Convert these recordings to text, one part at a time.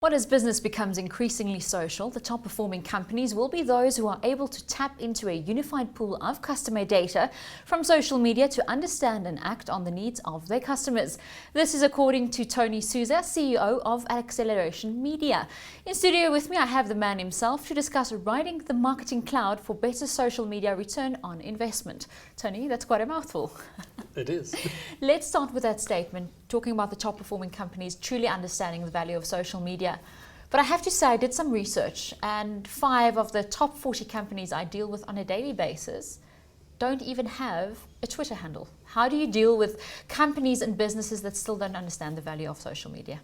Well, as business becomes increasingly social, the top performing companies will be those who are able to tap into a unified pool of customer data from social media to understand and act on the needs of their customers. This is according to Tony Souza, CEO of Acceleration Media. In studio with me, I have the man himself to discuss riding the marketing cloud for better social media return on investment. Tony, that's quite a mouthful. It is. Let's start with that statement, talking about the top performing companies truly understanding the value of social media. But I have to say, I did some research, and 5 of the top 40 companies I deal with on a daily basis don't even have a Twitter handle. How do you deal with companies and businesses that still don't understand the value of social media?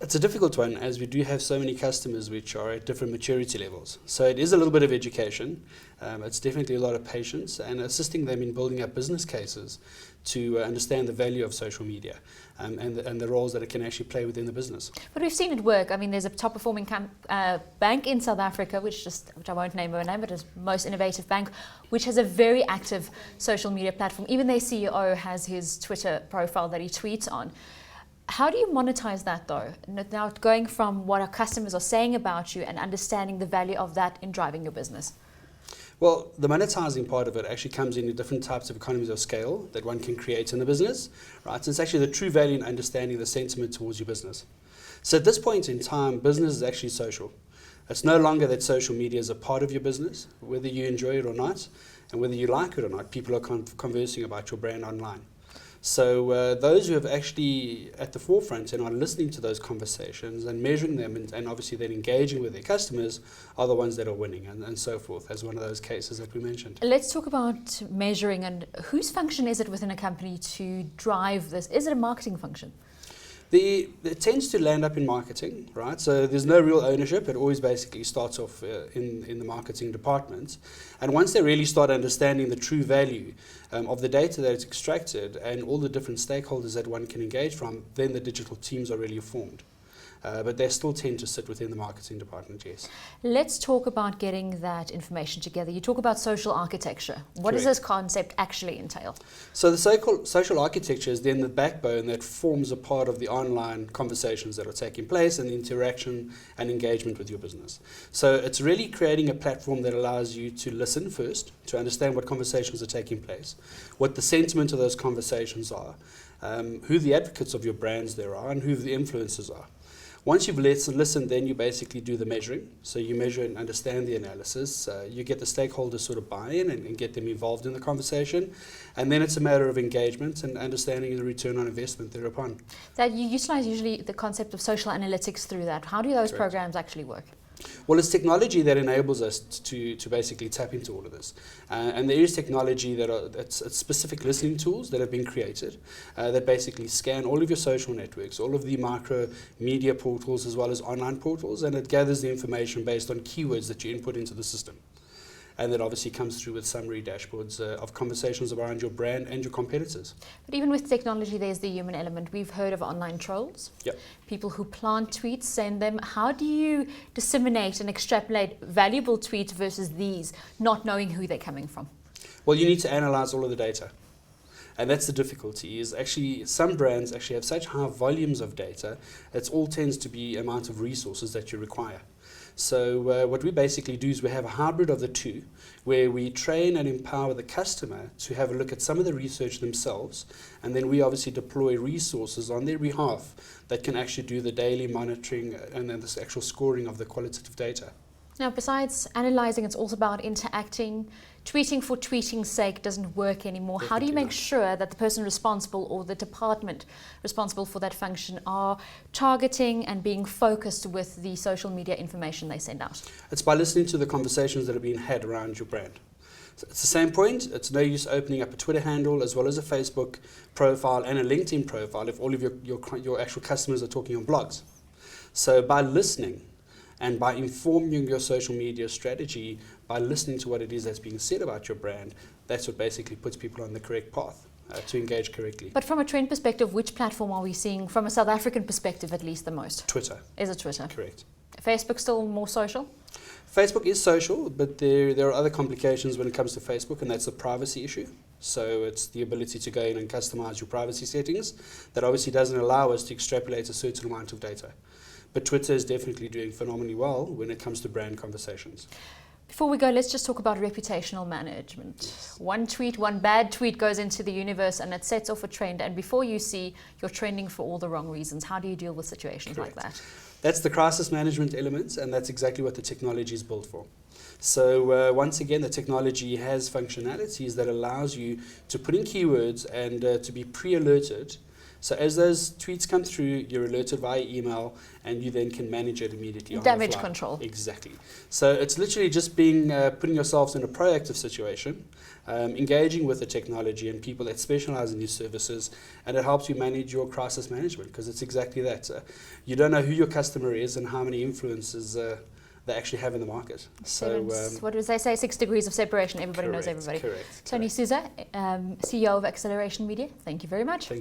It's a difficult one, as we do have so many customers which are at different maturity levels. So it is a little bit of education. It's definitely a lot of patience and assisting them in building up business cases to understand the value of social media and the roles that it can actually play within the business. But we've seen it work. I mean, there's a top performing bank in South Africa, which I won't name her name, but is most innovative bank, which has a very active social media platform. Even their CEO has his Twitter profile that he tweets on. How do you monetize that though? Now going from what our customers are saying about you and understanding the value of that in driving your business. Well, the monetizing part of it actually comes into different types of economies of scale that one can create in the business, right? So it's actually the true value in understanding the sentiment towards your business. So at this point in time, business is actually social. It's no longer that social media is a part of your business, whether you enjoy it or not, and whether you like it or not, people are conversing about your brand online. So those who have actually at the forefront and are listening to those conversations and measuring them and obviously then engaging with their customers are the ones that are winning and so forth, as one of those cases that we mentioned. Let's talk about measuring, and whose function is it within a company to drive this? Is it a marketing function? It tends to land up in marketing, right? So there's no real ownership. It always basically starts off in the marketing department. And once they really start understanding the true value of the data that is extracted and all the different stakeholders that one can engage from, then the digital teams are really formed. But they still tend to sit within the marketing department, yes. Let's talk about getting that information together. You talk about social architecture. What does this concept actually entail? So the social architecture is then the backbone that forms a part of the online conversations that are taking place and the interaction and engagement with your business. So it's really creating a platform that allows you to listen first, to understand what conversations are taking place, what the sentiment of those conversations are, who the advocates of your brands there are, and who the influencers are. Once you've listened, then you basically do the measuring. So you measure and understand the analysis. You get the stakeholders sort of buy-in and get them involved in the conversation. And then it's a matter of engagement and understanding the return on investment thereupon. That you utilize usually the concept of social analytics through that. How do those programs actually work? Well, it's technology that enables us to basically tap into all of this. And there is technology that's specific listening tools that have been created that basically scan all of your social networks, all of the micro media portals as well as online portals, and it gathers the information based on keywords that you input into the system. And that obviously comes through with summary dashboards of conversations around your brand and your competitors. But even with technology, there's the human element. We've heard of online trolls. Yep. People who plant tweets, send them. How do you disseminate and extrapolate valuable tweets versus these, not knowing who they're coming from? Well, you need to analyze all of the data. And that's the difficulty, is actually some brands actually have such high volumes of data, it all tends to be amount of resources that you require. So what we basically do is we have a hybrid of the two, where we train and empower the customer to have a look at some of the research themselves, and then we obviously deploy resources on their behalf that can actually do the daily monitoring and then this actual scoring of the qualitative data. Now, besides analyzing, it's also about interacting. Tweeting for tweeting's sake doesn't work anymore. Definitely. How do you make sure that the person responsible or the department responsible for that function are targeting and being focused with the social media information they send out? It's by listening to the conversations that are being had around your brand. So it's the same point. It's no use opening up a Twitter handle as well as a Facebook profile and a LinkedIn profile if all of your actual customers are talking on blogs. So by listening and by informing your social media strategy, by listening to what it is that's being said about your brand, that's what basically puts people on the correct path to engage correctly. But from a trend perspective, which platform are we seeing, from a South African perspective at least, the most? Twitter. Is it Twitter? Correct. Facebook still more social? Facebook is social, but there are other complications when it comes to Facebook, and that's the privacy issue. So it's the ability to go in and customize your privacy settings that obviously doesn't allow us to extrapolate a certain amount of data. but Twitter is definitely doing phenomenally well when it comes to brand conversations. Before we go, let's just talk about reputational management. Yes. One tweet, one bad tweet goes into the universe and it sets off a trend. And before you see, you're trending for all the wrong reasons. How do you deal with situations Correct. like that? That's the crisis management element, and that's exactly what the technology is built for. So once again, the technology has functionalities that allows you to put in keywords and to be pre-alerted. So as those tweets come through, you're alerted via email, and you then can manage it immediately on the Damage fly. control. Exactly. So it's literally just being putting yourselves in a proactive situation, engaging with the technology and people that specialize in these services, and it helps you manage your crisis management, because it's exactly that. You don't know who your customer is and how many influences they actually have in the market. So What do they say? 6 degrees of separation. Everybody knows correct, everybody. Correct. Tony Souza, CEO of Acceleration Media, thank you very much. Thank